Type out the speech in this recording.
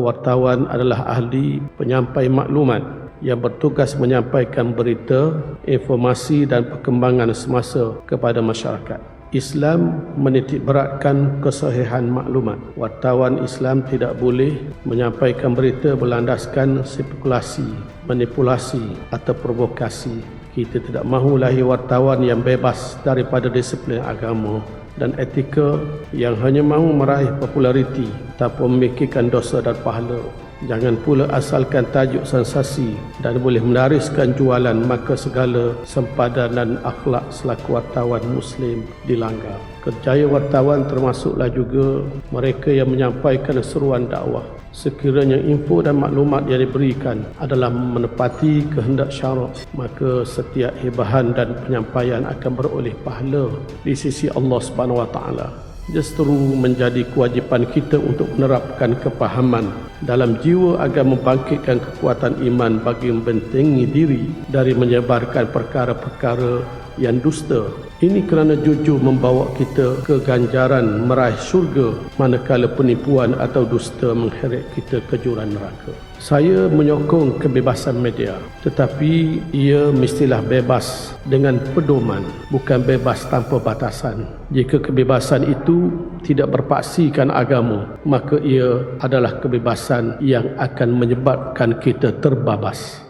wartawan adalah ahli penyampai maklumat yang bertugas menyampaikan berita, informasi dan perkembangan semasa kepada masyarakat. Islam menitikberatkan kesahihan maklumat. Wartawan Islam tidak boleh menyampaikan berita berlandaskan spekulasi, manipulasi atau provokasi. Kita tidak mahu lahir wartawan yang bebas daripada disiplin agama dan etika yang hanya mahu meraih populariti tanpa memikirkan dosa dan pahala. Jangan pula asalkan tajuk sensasi dan boleh menariskan jualan, maka segala sempadan dan akhlak selaku wartawan Muslim dilanggar. Kerjaya wartawan termasuklah juga mereka yang menyampaikan seruan dakwah. Sekiranya info dan maklumat yang diberikan adalah menepati kehendak syarak, maka setiap hibahan dan penyampaian akan beroleh pahala di sisi Allah Subhanahu Wa Taala. Justru menjadi kewajipan kita untuk menerapkan kepahaman dalam jiwa agar membangkitkan kekuatan iman bagi membentengi diri dari menyebarkan perkara-perkara yang dusta. Ini kerana jujur membawa kita ke ganjaran meraih syurga, manakala penipuan atau dusta mengheret kita ke jurang neraka. Saya menyokong kebebasan media, tetapi ia mestilah bebas dengan pedoman, bukan bebas tanpa batasan. Jika kebebasan itu tidak berpaksikan agama, maka ia adalah kebebasan yang akan menyebabkan kita terbabas.